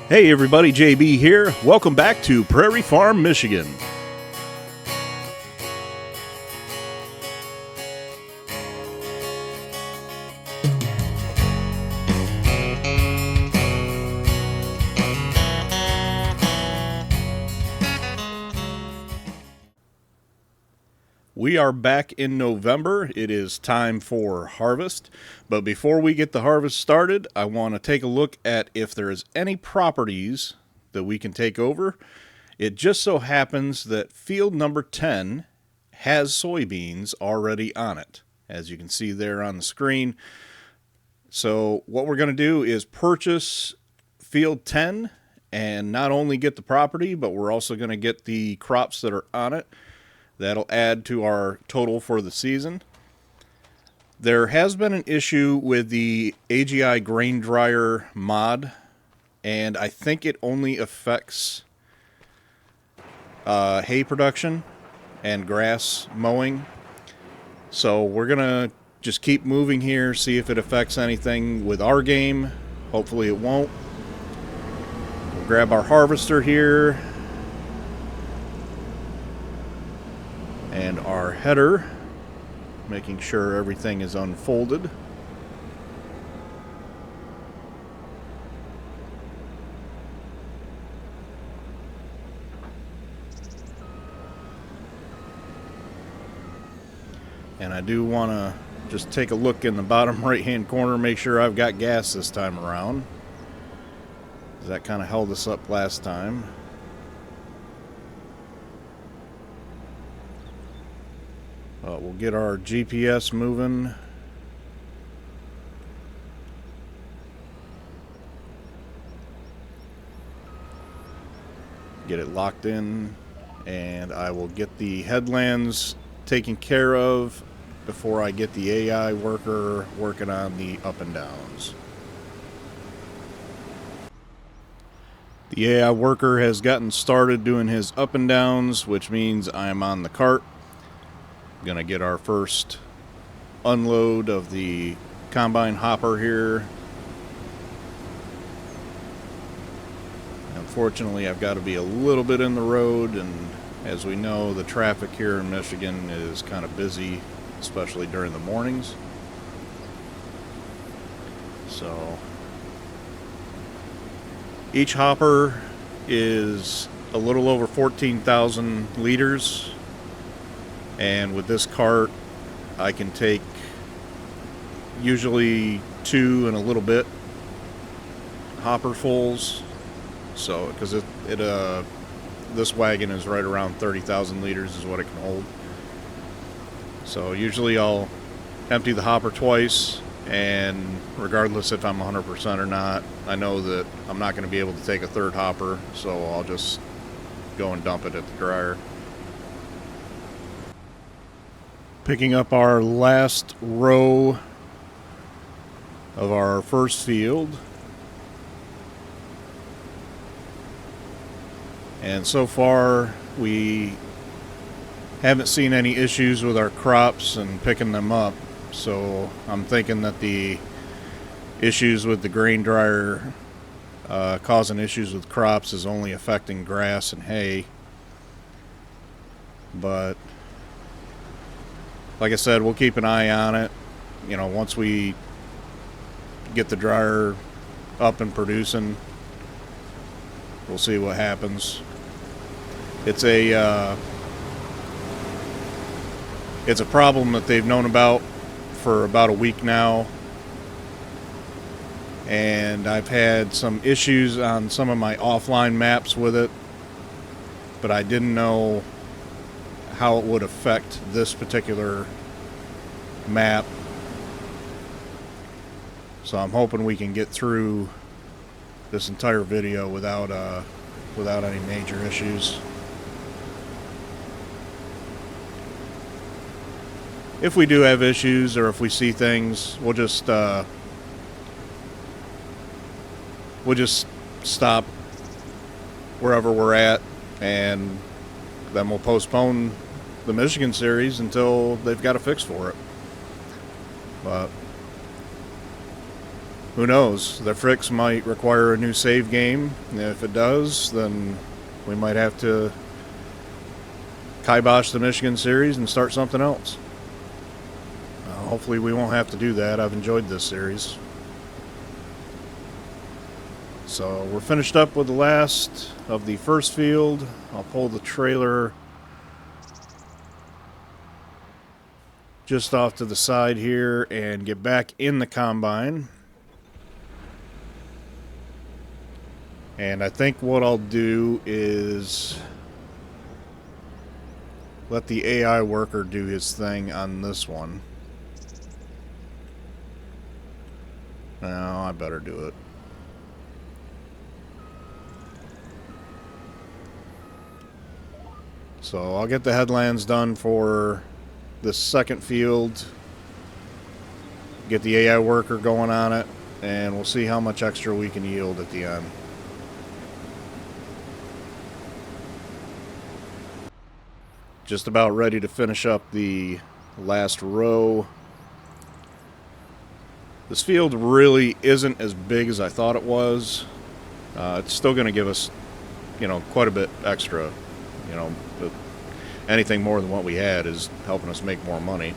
Hey everybody, JB here. Welcome back to Prairie Farm, Michigan. We are back in November. It is time for harvest. But before we get the harvest started, I want to take a look at if there is any properties that we can take over. It just so happens that field number 10 has soybeans already on it, as you can see there on the screen. So what we're going to do is purchase field 10 and not only get the property, but we're also going to get the crops that are on it. That'll add to our total for the season. There has been an issue with the AGI grain dryer mod, and I think it only affects hay production and grass mowing. So we're gonna just keep moving here, see if it affects anything with our game. Hopefully it won't. We'll grab our harvester here and our header, making sure everything is unfolded. And I do want to just take a look in the bottom right hand corner, make sure I've got gas this time around. That kind of held us up last time. We'll get our GPS moving. Get it locked in, and I will get the headlands taken care of before I get the AI worker working on the up and downs. The AI worker has gotten started doing his up and downs, which means I'm on the cart. Gonna get our first unload of the combine hopper here. Unfortunately, I've got to be a little bit in the road, and as we know, the traffic here in Michigan is kind of busy, especially during the mornings. So each hopper is a little over 14,000 liters. And with this cart, I can take usually 2 and a little bit hopperfuls. So, because this wagon is right around 30,000 liters is what it can hold. So usually I'll empty the hopper twice, and regardless if I'm 100% or not, I know that I'm not going to be able to take a third hopper, so I'll just go and dump it at the dryer. Picking up our last row of our first field. And so far we haven't seen any issues with our crops and picking them up. So I'm thinking that the issues with the grain dryer causing issues with crops is only affecting grass and hay. But like I said, we'll keep an eye on it. You know, once we get the dryer up and producing, we'll see what happens. It's a problem that they've known about for about a week now, and I've had some issues on some of my offline maps with it, but I didn't know how it would affect this particular map. So I'm hoping we can get through this entire video without any major issues. If we do have issues, or if we see things, we'll just stop wherever we're at, and then we'll postpone the Michigan series until they've got a fix for it. But who knows? The Fricks might require a new save game. If it does, then we might have to kibosh the Michigan series and start something else. Hopefully we won't have to do that. I've enjoyed this series. So we're finished up with the last of the first field. I'll pull the trailer just off to the side here and get back in the combine. And I think what I'll do is let the AI worker do his thing on this one. No, I better do it. So I'll get the headlands done for this second field, get the AI worker going on it, and we'll see how much extra we can yield at the end. Just about ready to finish up the last row. This field really isn't as big as I thought it was. It's still going to give us, quite a bit extra. But anything more than what we had is helping us make more money.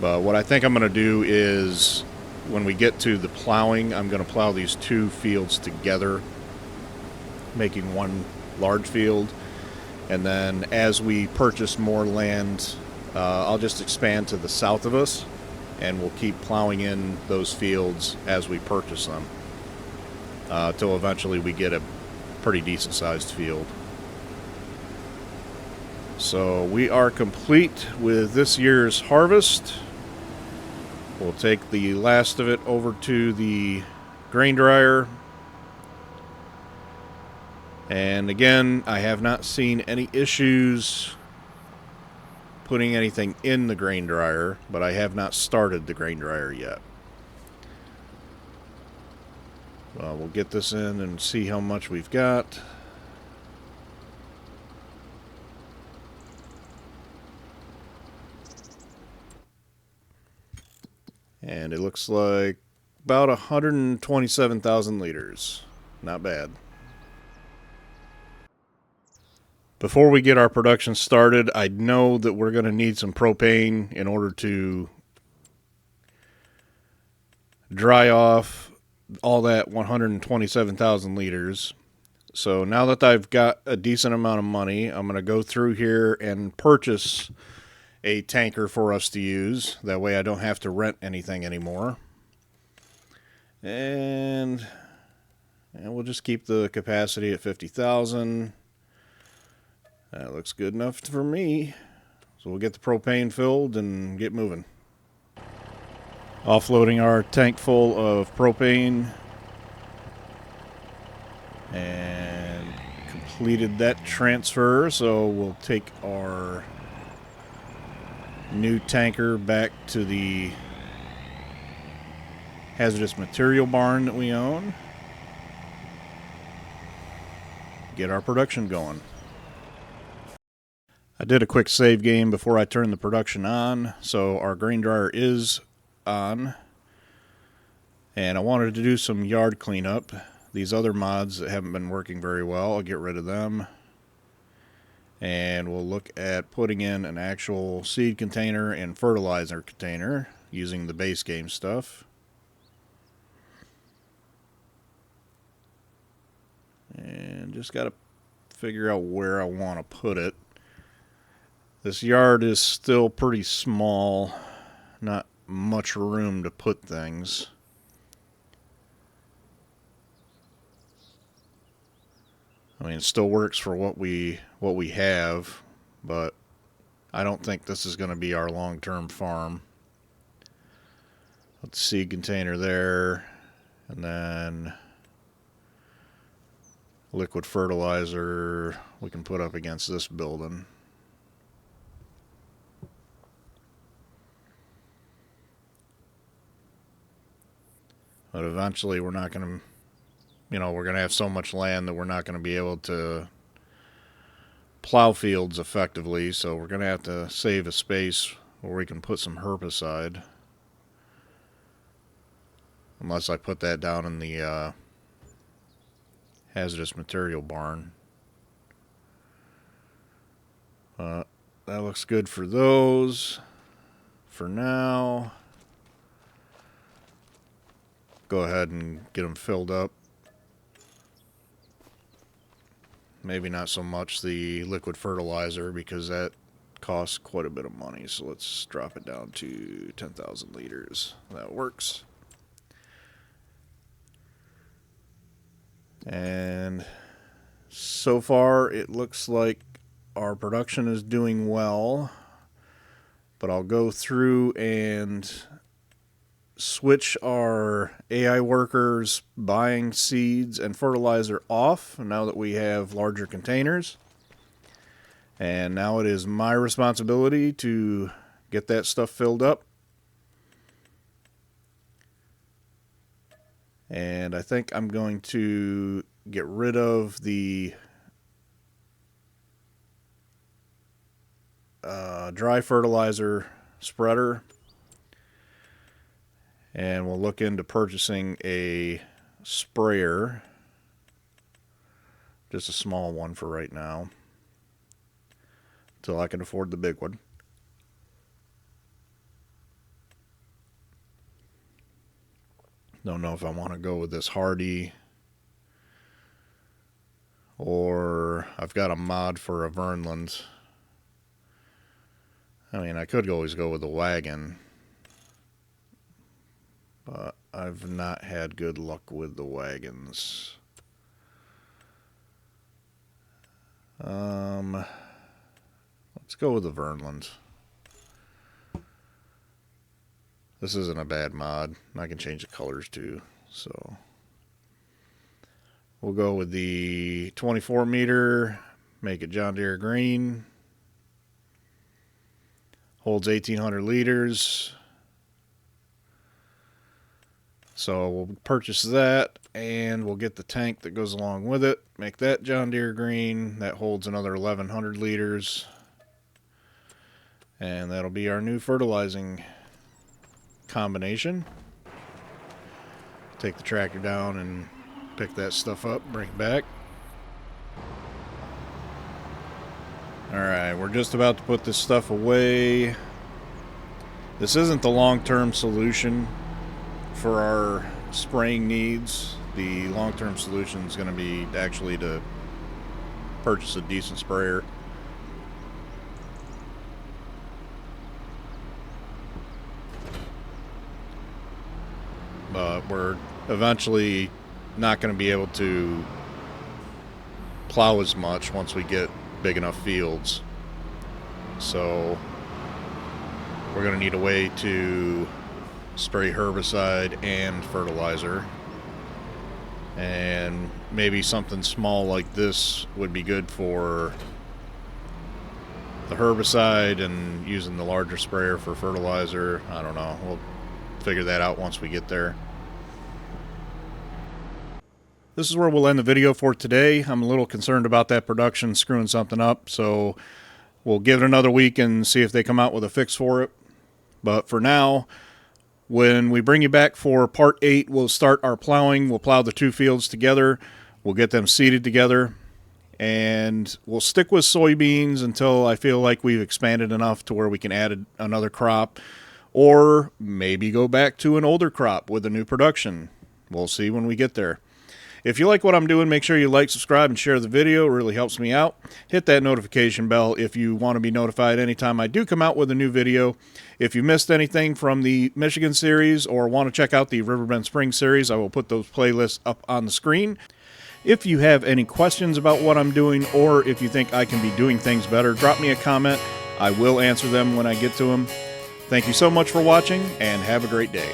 But what I think I'm going to do is, when we get to the plowing, I'm going to plow these two fields together, making one large field. And then as we purchase more land, I'll just expand to the south of us, and we'll keep plowing in those fields as we purchase them, till eventually we get a pretty decent sized field. So we are complete with this year's harvest. We'll take the last of it over to the grain dryer. And again, I have not seen any issues putting anything in the grain dryer, but I have not started the grain dryer yet. We'll get this in and see how much we've got. And it looks like about 127,000 liters. Not bad. Before we get our production started, I know that we're going to need some propane in order to dry off all that 127,000 liters. So now that I've got a decent amount of money, I'm going to go through here and purchase a tanker for us to use. That way I don't have to rent anything anymore. And we'll just keep the capacity at 50,000. That looks good enough for me. So we'll get the propane filled and get moving. Offloading our tank full of propane. And completed that transfer. So we'll take our new tanker back to the hazardous material barn that we own. Get our production going. I did a quick save game before I turned the production on, so our grain dryer is on. And I wanted to do some yard cleanup. These other mods that haven't been working very well, I'll get rid of them. And we'll look at putting in an actual seed container and fertilizer container using the base game stuff. And just got to figure out where I want to put it. This yard is still pretty small, not much room to put things. I mean, it still works for what we have, but I don't think this is going to be our long-term farm. Let's see, container there, and then liquid fertilizer we can put up against this building. But eventually we're not going to, we're going to have so much land that we're not going to be able to plow fields effectively. So we're going to have to save a space where we can put some herbicide. Unless I put that down in the hazardous material barn. That looks good for those. For now, go ahead and get them filled up. Maybe not so much the liquid fertilizer because that costs quite a bit of money. So let's drop it down to 10,000 liters. That works. And so far it looks like our production is doing well, but I'll go through and switch our AI workers buying seeds and fertilizer off now that we have larger containers. And now it is my responsibility to get that stuff filled up. And I think I'm going to get rid of the dry fertilizer spreader. And we'll look into purchasing a sprayer. Just a small one for right now. Until I can afford the big one. Don't know if I want to go with this Hardy, or I've got a mod for a Vernland. I mean, I could always go with the wagon, but I've not had good luck with the wagons. Let's go with the Vernland. This isn't a bad mod. I can change the colors too. So we'll go with the 24 meter, make it John Deere green. Holds 1,800 liters. So we'll purchase that, and we'll get the tank that goes along with it. Make that John Deere green. That holds another 1,100 liters. And that'll be our new fertilizing combination. Take the tractor down and pick that stuff up, bring it back. Alright, we're just about to put this stuff away. This isn't the long-term solution for our spraying needs. The long-term solution is going to be actually to purchase a decent sprayer. But we're eventually not going to be able to plow as much once we get big enough fields. So we're going to need a way to spray herbicide and fertilizer. And maybe something small like this would be good for the herbicide and using the larger sprayer for fertilizer. I don't know. We'll figure that out once we get there. This is where we'll end the video for today. I'm a little concerned about that production screwing something up, so we'll give it another week and see if they come out with a fix for it. But for now, when we bring you back for part 8, we'll start our plowing. We'll plow the two fields together. We'll get them seeded together. And we'll stick with soybeans until I feel like we've expanded enough to where we can add another crop. Or maybe go back to an older crop with a new production. We'll see when we get there. If you like what I'm doing, make sure you like, subscribe, and share the video. It really helps me out. Hit that notification bell if you want to be notified anytime I do come out with a new video. If you missed anything from the Michigan series or want to check out the Riverbend Spring series, I will put those playlists up on the screen. If you have any questions about what I'm doing, or if you think I can be doing things better, drop me a comment. I will answer them when I get to them. Thank you so much for watching, and have a great day.